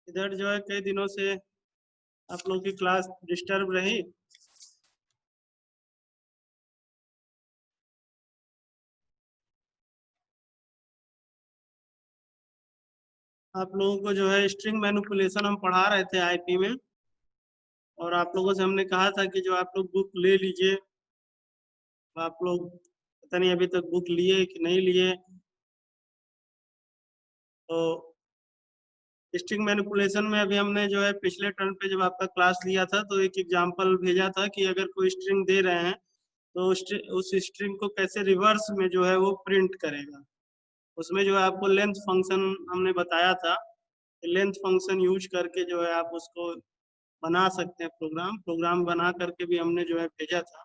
इधर जो है कई दिनों से आप लोगों की क्लास डिस्टर्ब रही। आप लोगों को जो है स्ट्रिंग मैनिपुलेशन हम पढ़ा रहे थे आईपी में, और आप लोगों से हमने कहा था कि जो आप लोग बुक ले लीजिए। आप लोग पता नहीं अभी तक बुक लिए कि नहीं लिए। तो स्ट्रिंग मैनिपुलेशन में अभी हमने जो है पिछले टर्म पे जब आपका क्लास लिया था तो एक एग्जांपल भेजा था कि अगर कोई स्ट्रिंग दे रहे हैं तो उस स्ट्रिंग को कैसे रिवर्स में जो है वो प्रिंट करेगा। उसमें जो है आपको लेंथ फंक्शन हमने बताया था। लेंथ फंक्शन यूज करके जो है आप उसको बना सकते हैं। प्रोग्राम प्रोग्राम बना करके भी हमने जो है भेजा था।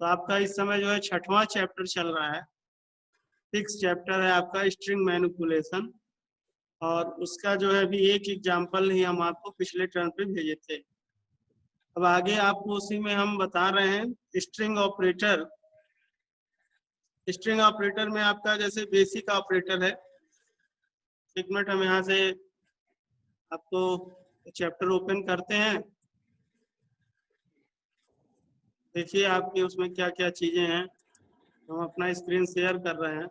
तो आपका इस समय जो है 6वां चैप्टर चल रहा है। 6 चैप्टर है आपका स्ट्रिंग मैनिपुलेशन, और उसका जो है अभी एक एग्जाम्पल ही हम आपको पिछले टर्म पे भेजे थे। अब आगे आपको उसी में हम बता रहे हैं स्ट्रिंग ऑपरेटर। स्ट्रिंग ऑपरेटर में आपका जैसे बेसिक ऑपरेटर है। एक मिनट हम यहाँ से आपको चैप्टर ओपन करते हैं। देखिए आपके उसमें क्या क्या चीजें हैं। हम अपना स्क्रीन शेयर कर रहे हैं।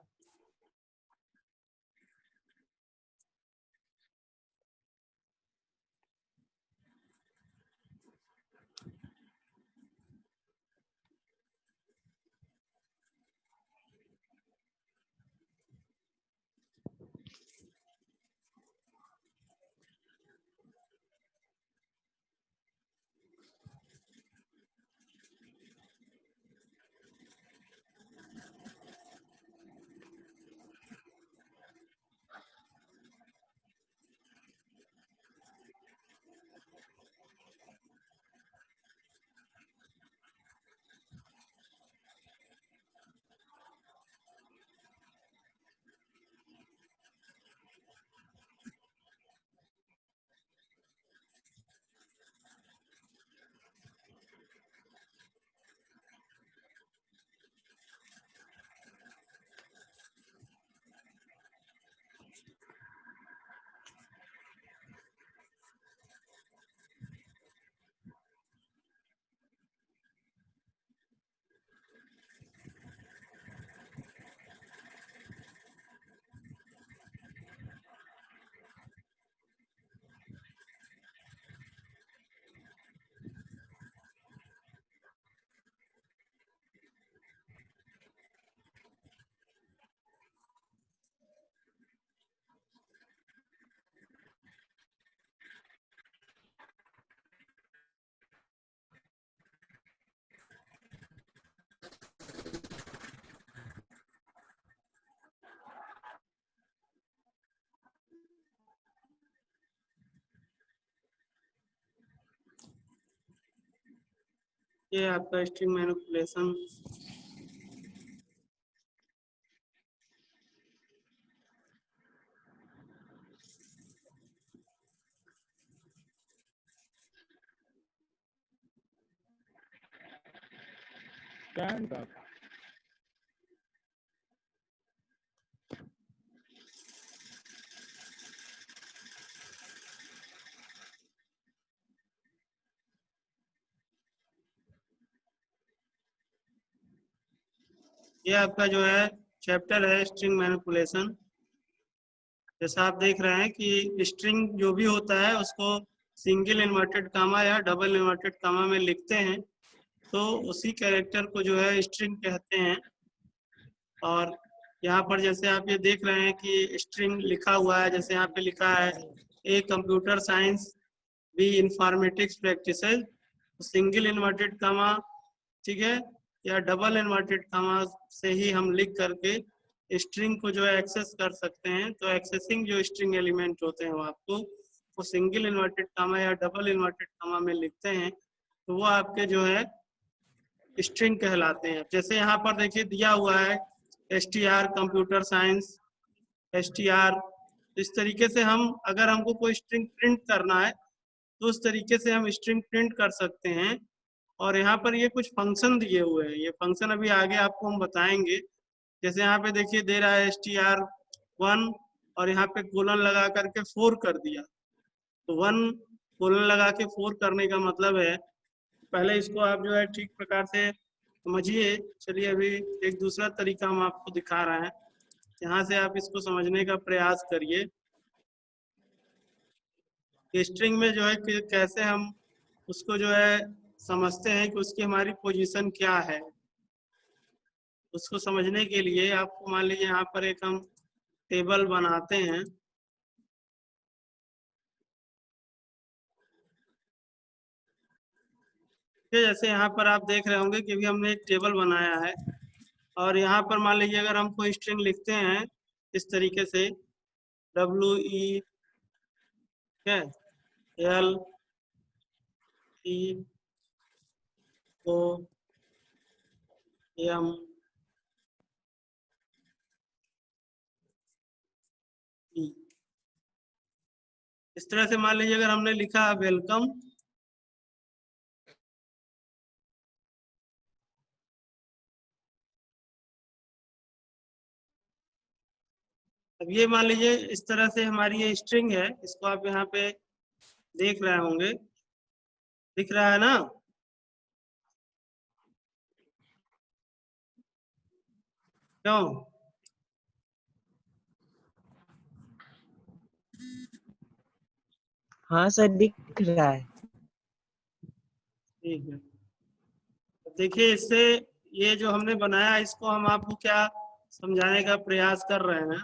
ये आपका स्ट्रिंग मैनिपुलेशन। ये आपका जो है चैप्टर है स्ट्रिंग मैनिपुलेशन। जैसा आप देख रहे हैं कि स्ट्रिंग जो भी होता है उसको सिंगल इन्वर्टेड कामा या डबल इन्वर्टेड कामा में लिखते हैं, तो उसी कैरेक्टर को जो है स्ट्रिंग कहते हैं। और यहाँ पर जैसे आप ये देख रहे हैं कि स्ट्रिंग लिखा हुआ है, जैसे यहाँ पे लिखा है A computer science B informatics practices, single inverted comma, ठीक है, या डबल इन्वर्टेड कामा से ही हम लिख करके स्ट्रिंग को जो है एक्सेस कर सकते हैं। तो एक्सेसिंग जो स्ट्रिंग एलिमेंट होते हैं वो आपको वो सिंगल इन्वर्टेड कामा या डबल इन्वर्टेड कामा में लिखते हैं, तो वो आपके जो है स्ट्रिंग कहलाते हैं। जैसे यहाँ पर देखिए दिया हुआ है STR कंप्यूटर साइंस STR। इस तरीके से हम अगर हमको कोई स्ट्रिंग प्रिंट करना है तो उस तरीके से हम स्ट्रिंग प्रिंट कर सकते हैं। और यहाँ पर ये कुछ फंक्शन दिए हुए हैं, ये फंक्शन अभी आगे आपको हम बताएंगे। जैसे यहाँ पे देखिए दे रहा है STR1 और यहाँ पे कोलन लगा करके 4 कर दिया। तो 1 कोलन लगा के 4 करने का मतलब है, पहले इसको आप जो है ठीक प्रकार से समझिए। चलिए अभी एक दूसरा तरीका हम आपको दिखा रहे हैं, यहाँ से आप इसको समझने का प्रयास करिए। स्ट्रिंग में जो है कि कैसे हम उसको जो है समझते हैं कि उसकी हमारी पोजीशन क्या है। उसको समझने के लिए आपको मान लीजिए यहाँ पर एक हम टेबल बनाते हैं। जैसे यहाँ पर आप देख रहे होंगे कि अभी हमने एक टेबल बनाया है, और यहाँ पर मान लीजिए अगर हम कोई स्ट्रिंग लिखते हैं इस तरीके से WE है LCOM, इस तरह से मान लीजिए अगर हमने लिखा वेलकम, अब ये मान लीजिए इस तरह से हमारी ये स्ट्रिंग है, इसको आप यहाँ पे देख रहे होंगे, दिख रहा है ना। क्यों? हाँ सर दिख रहा है। ठीक है, देखिए इससे ये जो हमने बनाया इसको हम आपको क्या समझाने का प्रयास कर रहे हैं।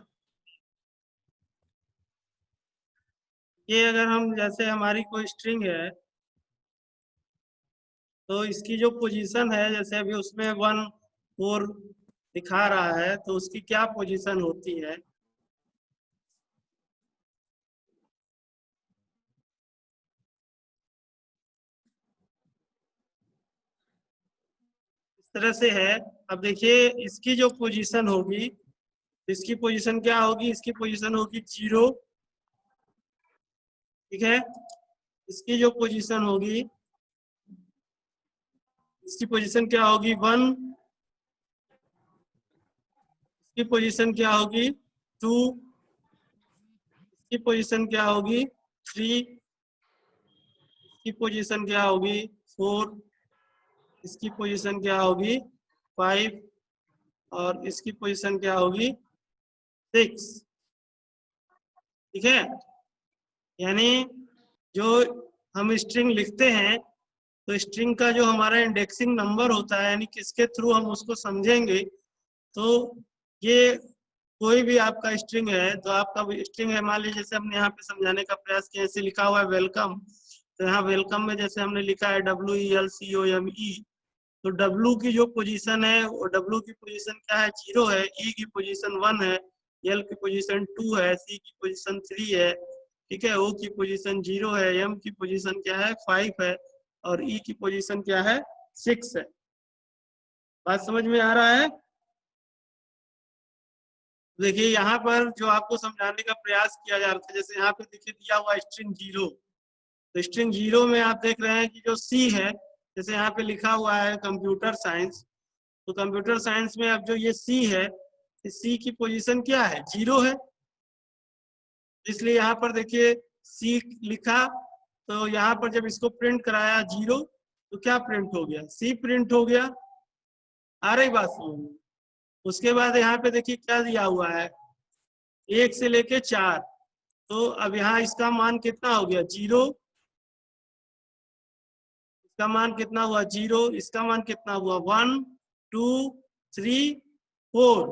ये अगर हम जैसे हमारी कोई स्ट्रिंग है तो इसकी जो पोजीशन है, जैसे अभी उसमें 1 4 दिखा रहा है, तो उसकी क्या पोजीशन होती है। इस तरह से है। अब देखिए इसकी जो पोजीशन होगी, इसकी पोजीशन क्या होगी, इसकी पोजीशन होगी 0, ठीक है। इसकी जो पोजीशन होगी, इसकी पोजीशन क्या होगी 1, इसकी पोजीशन क्या होगी 2, इसकी पोजीशन क्या होगी 3, इसकी पोजीशन क्या होगी 4, इसकी पोजीशन क्या होगी 5, और इसकी पोजीशन क्या होगी 6, ठीक है। यानी जो हम स्ट्रिंग लिखते हैं तो स्ट्रिंग का जो हमारा इंडेक्सिंग नंबर होता है, यानी किसके थ्रू हम उसको समझेंगे, तो ये कोई भी आपका स्ट्रिंग है, तो आपका स्ट्रिंग है, मान लीजिए जैसे हमने यहाँ पे समझाने का प्रयास किया, जैसे लिखा हुआ है वेलकम, तो यहाँ वेलकम में जैसे हमने लिखा है WELCOME, तो W की जो पोजीशन है, वो W की पोजीशन क्या है 0 है, E की पोजीशन 1 है, L की पोजीशन 2 है, C की पोजीशन 3 है, ठीक है। O की पोजीशन 0 है, M की पोजीशन क्या है 5 है, और E की पोजीशन क्या है 6 है। बात समझ में आ रहा है? देखिए यहाँ पर जो आपको समझाने का प्रयास किया जा रहा था, जैसे यहाँ पे देखिए दिया हुआ स्ट्रिंग 0, तो स्ट्रिंग 0 में आप देख रहे हैं कि जो C है, जैसे यहाँ पे लिखा हुआ है कंप्यूटर साइंस, तो कंप्यूटर साइंस में अब जो ये C है, इस C की पोजीशन क्या है 0 है, इसलिए यहाँ पर देखिए C लिखा, तो यहाँ पर जब इसको प्रिंट कराया 0, तो क्या प्रिंट हो गया C प्रिंट हो गया। आ रही बात समझ में? उसके बाद यहाँ पे देखिए क्या दिया हुआ है 1 से लेके 4, तो अब यहाँ इसका मान कितना हो गया 0, इसका मान कितना हुआ 0, इसका मान कितना हुआ 1 2 3 4,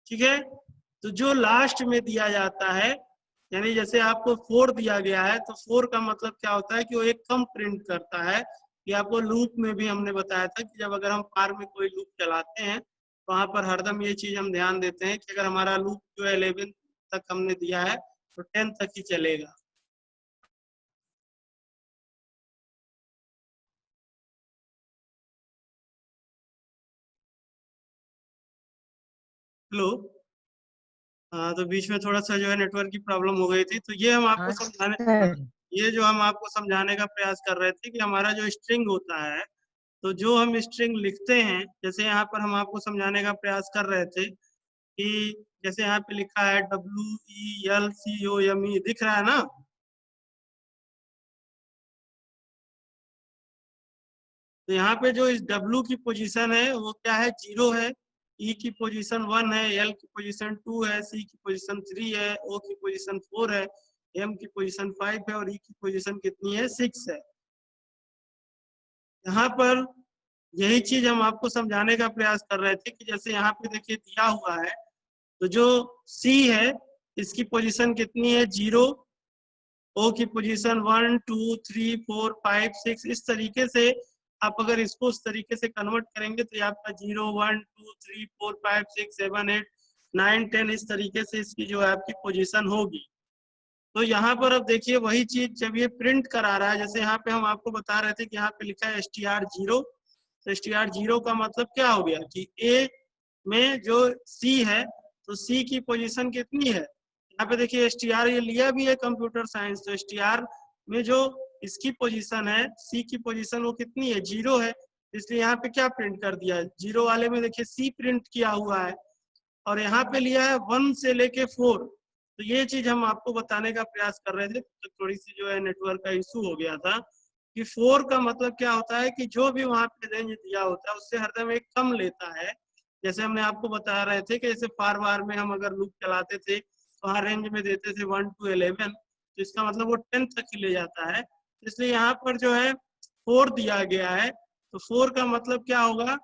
ठीक है। तो जो लास्ट में दिया जाता है, यानी जैसे आपको 4 दिया गया है, तो 4 का मतलब क्या होता है कि वो एक कम प्रिंट करता है। कि आपको लूप में भी हमने बताया था कि जब अगर हम पार में कोई लूप चलाते हैं, तो वहां पर हरदम ये चीज हम ध्यान देते हैं कि अगर हमारा लूप जो है 11 तक हमने दिया है, तो 10 तक ही चलेगा। हेलो। हाँ, तो बीच में थोड़ा सा जो है नेटवर्क की प्रॉब्लम हो गई थी, तो ये हम आपको हाँ समझाने, हाँ, सर। ये जो हम आपको समझाने का प्रयास कर रहे थे कि हमारा जो स्ट्रिंग होता है, तो जो हम स्ट्रिंग लिखते हैं, जैसे यहाँ पर हम आपको समझाने का प्रयास कर रहे थे कि जैसे यहाँ पे लिखा है WELCOME, दिख रहा है ना। तो यहाँ पे जो इस W की पोजीशन है वो क्या है, 0 है, E की पोजीशन 1 है, L की पोजीशन 2 है, C की पोजीशन 3 है, O की पोजीशन 4 है, M की पोजीशन 5 है और E की पोजीशन कितनी है, 6 है। यहाँ पर यही चीज हम आपको समझाने का प्रयास कर रहे थे कि जैसे यहाँ पे देखिए दिया हुआ है, तो जो C है इसकी पोजीशन कितनी है, 0, O की पोजीशन 1 2 3 4 5 6, इस तरीके से आप अगर इसको उस तरीके से कन्वर्ट करेंगे तो ये आपका 0 1 2 3 4 5 6 7 8 9 10 इस तरीके से इसकी जो है आपकी पोजीशन होगी। तो यहाँ पर अब देखिए वही चीज जब ये प्रिंट करा रहा है, जैसे यहाँ पे हम आपको बता रहे थे कि यहाँ पे लिखा है str0, तो str0 का मतलब क्या हो गया कि A में जो C है तो C की पोजीशन कितनी है, यहाँ पे देखिए str ये लिया भी है कंप्यूटर साइंस, तो str में जो इसकी पोजीशन है C की पोजीशन वो कितनी है, 0 है, इसलिए यहाँ पे क्या प्रिंट कर दिया है, 0 वाले में देखिए C प्रिंट किया हुआ है और यहाँ पे लिया है 1 से लेके 4। तो ये चीज हम आपको बताने का प्रयास कर रहे थे, तो थोड़ी सी जो है नेटवर्क का इशू हो गया था कि 4 का मतलब क्या होता है कि जो भी वहां पे रेंज दिया होता है उससे हरदम एक कम लेता है। जैसे हमने आपको बता रहे थे कि जैसे फार बार में हम अगर लूप चलाते थे तो वहाँ रेंज में देते थे 1 to 11, तो इसका मतलब वो 10 तक ही ले जाता है, इसलिए यहाँ पर जो है 4 दिया गया है। तो 4 का मतलब क्या होगा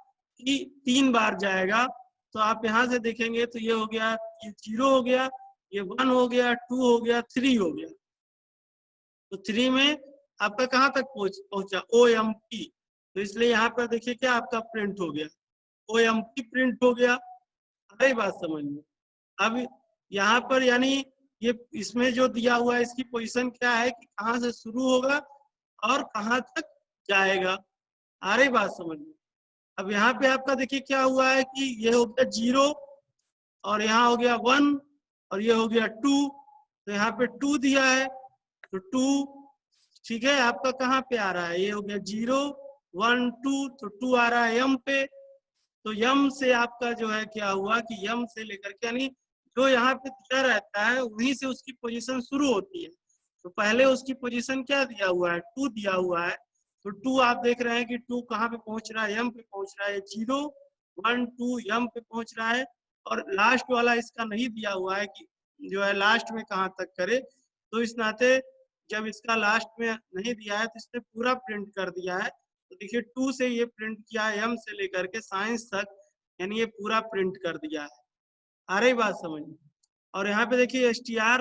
कि 3 बार जाएगा, तो आप यहाँ से देखेंगे तो ये हो गया, ये 0 हो गया, ये 1 हो गया, 2 हो गया, 3 हो गया। तो 3 में आपका कहाँ तक पहुंचा, OMP, तो इसलिए यहाँ पर देखिए क्या आपका प्रिंट हो गया, OMP प्रिंट हो गया। अरे बात समझ में, अब यहाँ पर यानी ये इसमें जो दिया हुआ है इसकी पोजीशन क्या है कि कहाँ से शुरू होगा और कहाँ तक जाएगा। आ रही बात समझ में। अब यहाँ पे आपका देखिए क्या हुआ है कि ये हो गया 0 और यहाँ हो गया 1 और ये हो गया 2, तो यहाँ पे 2 दिया है तो 2 ठीक है, आपका कहाँ पे आ रहा है, ये हो गया 0 1 2, तो 2 आ रहा है M पे। तो यम से आपका जो है क्या हुआ कि यम से लेकर के यानी जो यहाँ पे दिया रहता है वहीं से उसकी पोजीशन शुरू होती है। तो पहले उसकी पोजीशन क्या दिया हुआ है, 2 दिया हुआ है, तो 2 आप देख रहे हैं कि 2 कहाँ पे पहुंच रहा है, यम पे पहुंच रहा है, 0 1 2 यम पे पहुंच रहा है। और लास्ट वाला इसका नहीं दिया हुआ है कि जो है लास्ट में कहाँ तक करे, तो इस नाते जब इसका लास्ट में नहीं दिया है तो इसने पूरा प्रिंट कर दिया है। तो देखिए 2 से ये प्रिंट किया है, M से लेकर के साइंस तक, यानी ये पूरा प्रिंट कर दिया है। आ रही बात समझ में। और यहाँ पे देखिए str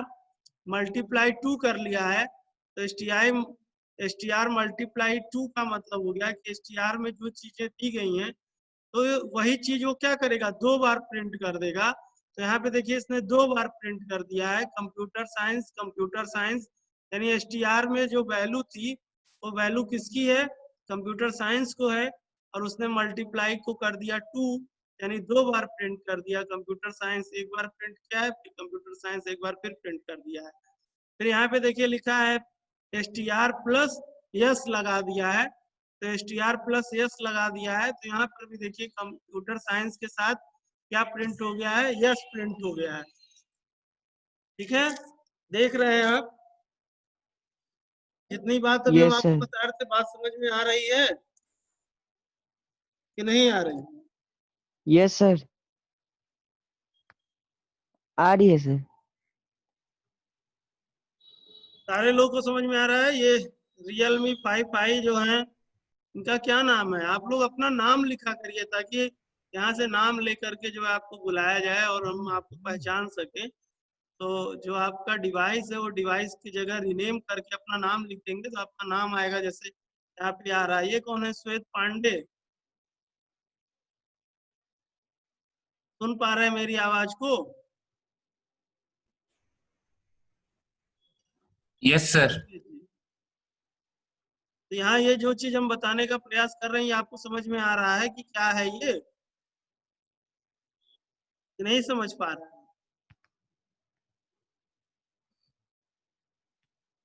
मल्टीप्लाई 2 कर लिया है, तो str मल्टीप्लाई 2 का मतलब हो गया कि str में जो चीजें दी गई हैं तो वही चीज वो क्या करेगा, 2 बार प्रिंट कर देगा। तो यहाँ पे देखिए इसने 2 बार प्रिंट कर दिया है, कंप्यूटर साइंस, यानी str में जो वैल्यू थी वो वैल्यू किसकी है, कंप्यूटर साइंस को है, और उसने मल्टीप्लाई को कर दिया 2, यानी 2 बार प्रिंट कर दिया। कंप्यूटर साइंस एक बार प्रिंट किया है, फिर कंप्यूटर साइंस एक बार फिर प्रिंट कर दिया है। फिर यहाँ पे देखिए लिखा है str प्लस यस लगा दिया है, तो str प्लस यस लगा दिया है, तो यहाँ पर भी देखिए कंप्यूटर साइंस के साथ क्या प्रिंट हो गया है, यस प्रिंट हो गया है। ठीक है, देख रहे हैं आप, जितनी बात अभी हम यस आपको सर। बता रहे थे बात समझ में आ रही है कि नहीं आ रही। यस सर, आ रही है सर। सारे लोग को समझ में आ रहा है। ये Realme 5i जो है इनका क्या नाम है, आप लोग अपना नाम लिखा करिए ताकि यहाँ से नाम लेकर के जो है आपको बुलाया जाए और हम आपको पहचान सके। तो जो आपका डिवाइस है वो डिवाइस की जगह रिनेम करके अपना नाम लिख देंगे तो आपका नाम आएगा, जैसे यहाँ पे आ रहा है। ये कौन है, श्वेत पांडे, सुन पा रहे हैं मेरी आवाज को। Yes sir. तो यहाँ ये जो चीज हम बताने का प्रयास कर रहे हैं ये आपको समझ में आ रहा है कि क्या है ये, कि नहीं समझ पा रहा है।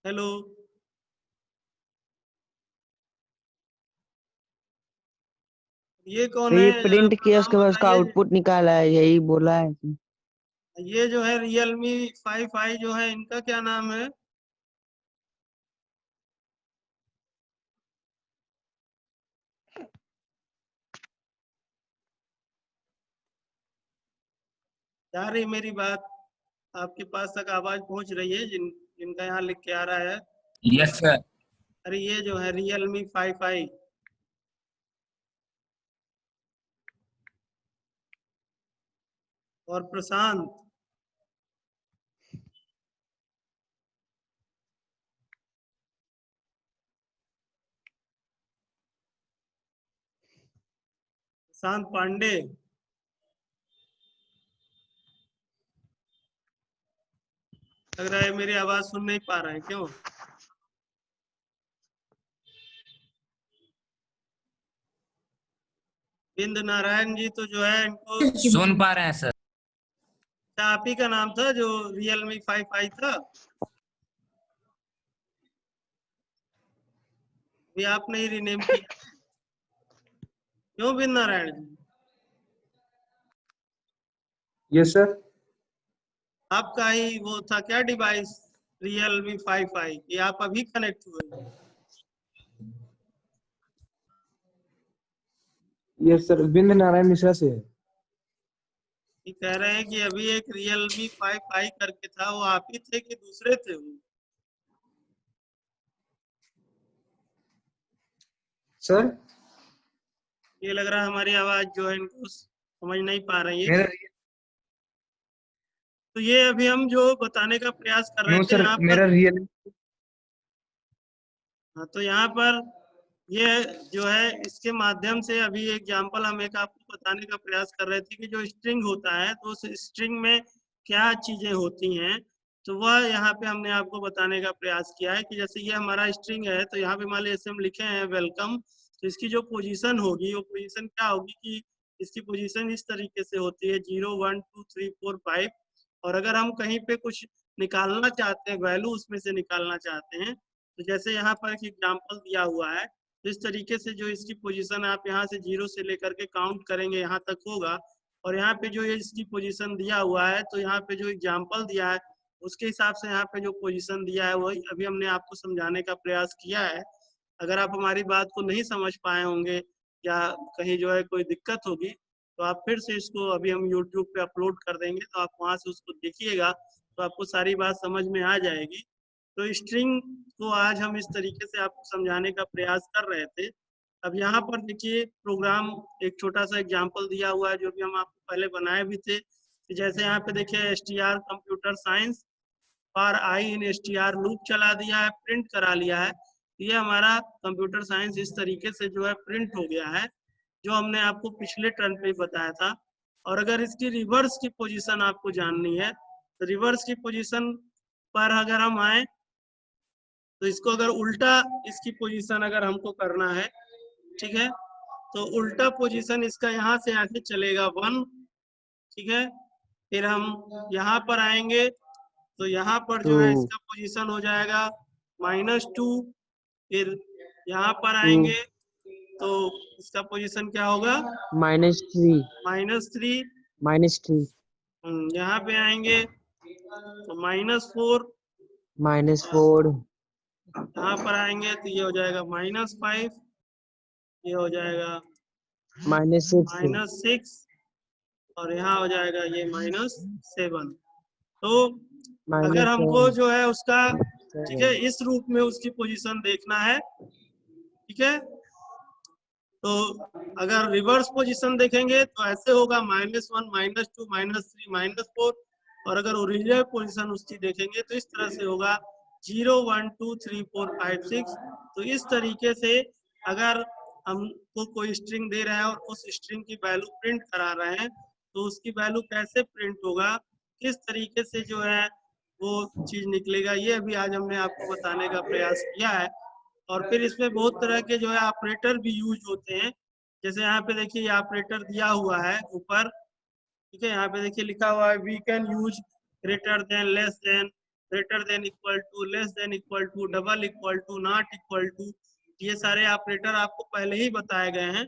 हेलो, ये तो कौन है, ये जरा प्रिंट अपना किया नाम उसके बाद उसका बताइए। आउटपुट निकाला है, यही बोला है। ये जो है Realme 5i जो है इनका क्या नाम है, जा रही मेरी बात? आपके पास तक आवाज पहुंच रही है? जिनका यहाँ लिख के आ रहा है। Yes sir. अरे ये जो है Realme 5i, और प्रशांत, प्रशांत पांडे, लग रहा है मेरी आवाज सुन नहीं पा रहे हैं, क्यों? बिंद नारायण जी तो जो है इनको, सुन पा रहे हैं सर। आप ही का नाम था जो Realme 5i था? भी आपने ही रीनेम किया, क्यों बिंद नारायण जी? Yes sir. आपका ही वो था क्या डिवाइस, Realme 5i? ये आप अभी कनेक्ट हुए? यस सर, बिंद नारायण मिश्रा से है। ये कह रहे हैं कि अभी एक Realme 5i करके था, वो आप ही थे कि दूसरे थे वो? सर ये लग रहा है हमारी आवाज जो है इनको समझ नहीं पा रही है। मेरा तो ये अभी हम जो बताने का प्रयास कर रहे नो थे सर, यहाँ मेरा पर, रियल हाँ, तो यहाँ पर ये जो है इसके माध्यम से अभी एग्जाम्पल हम एक आपको बताने का प्रयास कर रहे थे कि जो स्ट्रिंग होता है तो उस स्ट्रिंग में क्या चीजें होती हैं, तो वह यहाँ पे हमने आपको बताने का प्रयास किया है कि जैसे ये हमारा स्ट्रिंग है, तो यहाँ पे मान लीजिए जैसे हम लिखे हैं वेलकम, तो इसकी जो पोजीशन होगी वो पोजीशन क्या होगी कि इसकी पोजीशन इस तरीके से होती है 0 1 2 3 4 5। और अगर हम कहीं पे कुछ निकालना चाहते हैं, वैल्यू उसमें से निकालना चाहते हैं, तो जैसे यहाँ पर एक एग्जाम्पल दिया हुआ है, तो इस तरीके से जो इसकी पोजीशन आप यहाँ से 0 से लेकर के काउंट करेंगे यहाँ तक होगा। और यहाँ पे जो ये इसकी पोजीशन दिया हुआ है, तो यहाँ पे जो एग्जाम्पल दिया है उसके हिसाब से यहाँ पे जो पोजीशन दिया है वही अभी हमने आपको समझाने का प्रयास किया है। अगर आप हमारी बात को नहीं समझ पाए होंगे या कहीं जो है कोई दिक्कत होगी, तो आप फिर से इसको अभी हम YouTube पे अपलोड कर देंगे, तो आप वहां से उसको देखिएगा, तो आपको सारी बात समझ में आ जाएगी। तो स्ट्रिंग को आज हम इस तरीके से आपको समझाने का प्रयास कर रहे थे। अब यहाँ पर देखिए प्रोग्राम एक छोटा सा एग्जांपल दिया हुआ है जो भी हम आपको पहले बनाए भी थे, कि जैसे यहाँ पे देखिए str computer science for I in str loop चला दिया है, प्रिंट करा लिया है। ये हमारा कंप्यूटर साइंस इस तरीके से जो है प्रिंट हो गया है, जो हमने आपको पिछले टर्न पे बताया था। और अगर इसकी रिवर्स की पोजीशन आपको जाननी है, तो रिवर्स की पोजीशन पर अगर हम आए, तो इसको अगर उल्टा इसकी पोजीशन अगर हमको करना है, ठीक है, तो उल्टा पोजीशन इसका यहाँ से आके चलेगा 1, ठीक है। फिर हम यहाँ पर आएंगे, तो यहाँ पर जो है 2 इसका पोजीशन हो जाएगा -2। फिर यहाँ पर2 आएंगे तो इसका पोजीशन क्या होगा, -3 -3। -3 यहाँ पे आएंगे तो -4। -4 यहाँ पर आएंगे तो ये हो जाएगा -5, ये हो जाएगा -6 -6, और यहाँ हो जाएगा ये -7। तो अगर हमको जो है उसका, ठीक है, इस रूप में उसकी पोजीशन देखना है, ठीक है। तो अगर रिवर्स पोजीशन देखेंगे तो ऐसे होगा -1 -2 -3 -4। और अगर ओरिजिनल पोजीशन उसकी देखेंगे तो इस तरह से होगा 0 1 2 3 4 5 6। तो इस तरीके से अगर हमको कोई स्ट्रिंग दे रहा है और उस स्ट्रिंग की वैल्यू प्रिंट करा रहे हैं, तो उसकी वैल्यू कैसे प्रिंट होगा, किस तरीके से जो है वो चीज निकलेगा, ये अभी आज हमने आपको बताने का प्रयास किया है। और फिर इसमें बहुत तरह के जो है ऑपरेटर भी यूज होते हैं। जैसे यहाँ पे देखिए ये ऑपरेटर दिया हुआ है ऊपर, ठीक है, यहाँ पे देखिए लिखा हुआ है we can use greater than, less than, greater than equal to, less than equal to, double equal to, not equal to. ये सारे ऑपरेटर आपको पहले ही बताए गए हैं।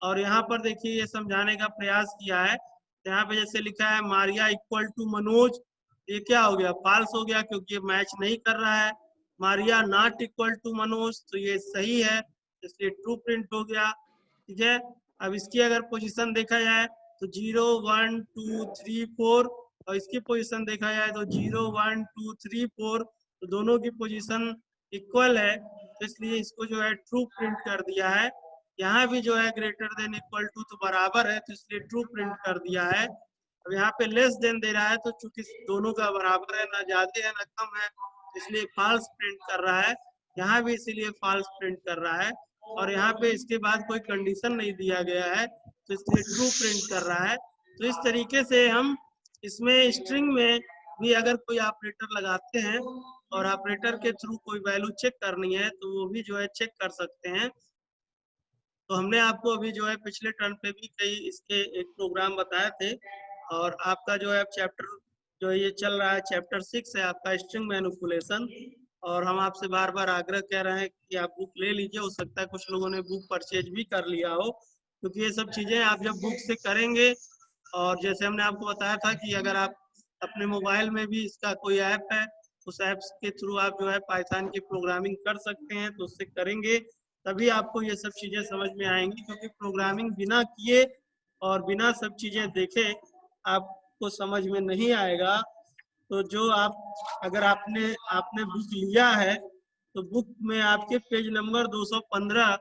और यहाँ पर देखिए ये समझाने का प्रयास किया है, तो यहाँ पे जैसे लिखा है मारिया इक्वल टू मनोज, ये क्या हो गया, फॉल्स हो गया क्योंकि ये मैच नहीं कर रहा है। Maria not equal to Manoj, तो ये सही है, इसलिए ट्रू प्रिंट हो गया, ठीक है। अब इसकी अगर पोजीशन देखा जाए तो 0 1 2 3 4, और इसकी पोजीशन देखा जाए तो 0 1 2 3 4, तो दोनों की पोजीशन इक्वल है, तो इसलिए इसको जो है ट्रू प्रिंट कर दिया है। यहाँ भी जो है ग्रेटर देन इक्वल टू तो बराबर है, तो इसलिए ट्रू प्रिंट कर दिया है। अब यहाँ पे लेस देन दे रहा है, तो चूंकि दोनों का बराबर है, ना ज्यादा है ना कम है, इसलिए फॉल्स प्रिंट कर रहा है। यहाँ भी इसीलिए फॉल्स प्रिंट कर रहा है, और यहाँ पे इसके बाद कोई कंडीशन नहीं दिया गया है, तो इसलिए ट्रू प्रिंट कर रहा है। तो इस तरीके से हम इसमें स्ट्रिंग में भी अगर कोई ऑपरेटर लगाते हैं और ऑपरेटर के थ्रू कोई वैल्यू चेक करनी है, तो वो भी जो है चेक कर सकते हैं। तो हमने आपको अभी जो है पिछले टर्म पे भी कई इसके एक प्रोग्राम बताए थे, और आपका जो है चैप्टर जो ये चल रहा है, चैप्टर 6 है आपका स्ट्रिंग मैनिपुलेशन। और हम आपसे बार बार आग्रह कर रहे हैं कि आप बुक ले लीजिए। हो सकता है कुछ लोगों ने बुक परचेज भी कर लिया हो, क्योंकि ये सब चीजें आप जब बुक से करेंगे, और जैसे हमने आपको बताया था कि अगर आप अपने मोबाइल में भी इसका कोई ऐप है, उस ऐप के थ्रू आप जो है पाइथन की प्रोग्रामिंग कर सकते हैं, तो उससे करेंगे तभी आपको ये सब चीजें समझ में आएंगी। क्योंकि प्रोग्रामिंग बिना किए और बिना सब चीजें देखे आपको समझ में नहीं आएगा। तो जो आप अगर आपने आपने बुक लिया है, तो बुक में आपके पेज नंबर 215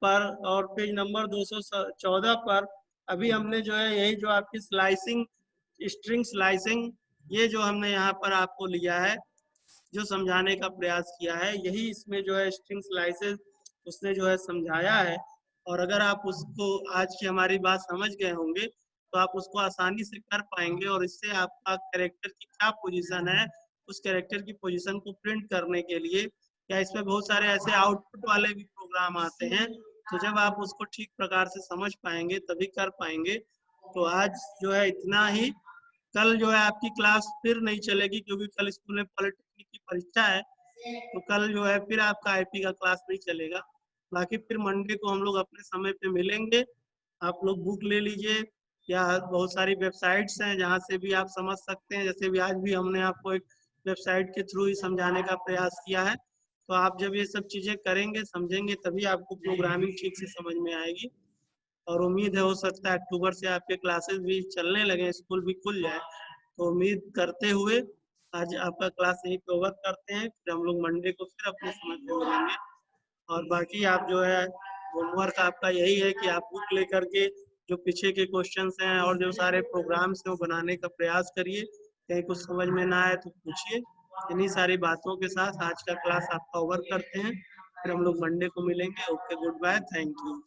पर और पेज नंबर 214 पर अभी हमने जो है यही जो आपकी स्लाइसिंग, स्ट्रिंग स्लाइसिंग, ये जो हमने यहाँ पर आपको लिया है, जो समझाने का प्रयास किया है, यही इसमें जो है स्ट्रिंग स्लाइसेस उसने जो है समझाया है। और अगर आप उसको आज की हमारी बात समझ गए होंगे, तो आप उसको आसानी से कर पाएंगे, और इससे आपका कैरेक्टर की क्या पोजीशन है, उस कैरेक्टर की पोजीशन को प्रिंट करने के लिए, या इसमें बहुत सारे ऐसे आउटपुट वाले भी प्रोग्राम आते हैं, तो जब आप उसको ठीक प्रकार से समझ पाएंगे तभी कर पाएंगे। तो आज जो है इतना ही। कल जो है आपकी क्लास फिर नहीं चलेगी, क्योंकि कल स्कूल में पॉलिटेक्निक की परीक्षा है, तो कल जो है फिर आपका आईपी का क्लास नहीं चलेगा। बाकी फिर मंडे को हम लोग अपने समय पे मिलेंगे। आप लोग बुक ले लीजिए, या बहुत सारी वेबसाइट्स हैं जहाँ से भी आप समझ सकते हैं। जैसे भी आज भी हमने आपको एक वेबसाइट के थ्रू ही समझाने का प्रयास किया है। तो आप जब ये सब चीजें करेंगे, समझेंगे, तभी आपको प्रोग्रामिंग ठीक से समझ में आएगी। और उम्मीद है हो सकता है अक्टूबर से आपके क्लासेस भी चलने लगे, स्कूल भी खुल जाए। तो उम्मीद करते हुए आज आपका क्लास यहीं पे ओवर करते हैं, फिर हम लोग मंडे को फिर अपने समय पे मिलेंगे। और बाकी आप जो है होमवर्क आपका यही है कि आप बुक लेकर के जो पीछे के क्वेश्चंस हैं और जो सारे प्रोग्राम्स हैं वो बनाने का प्रयास करिए। कहीं कुछ समझ में ना आए तो पूछिए। इन्हीं सारी बातों के साथ आज का क्लास आपका ओवर करते हैं, फिर हम लोग मंडे को मिलेंगे। Okay, good bye, thank you.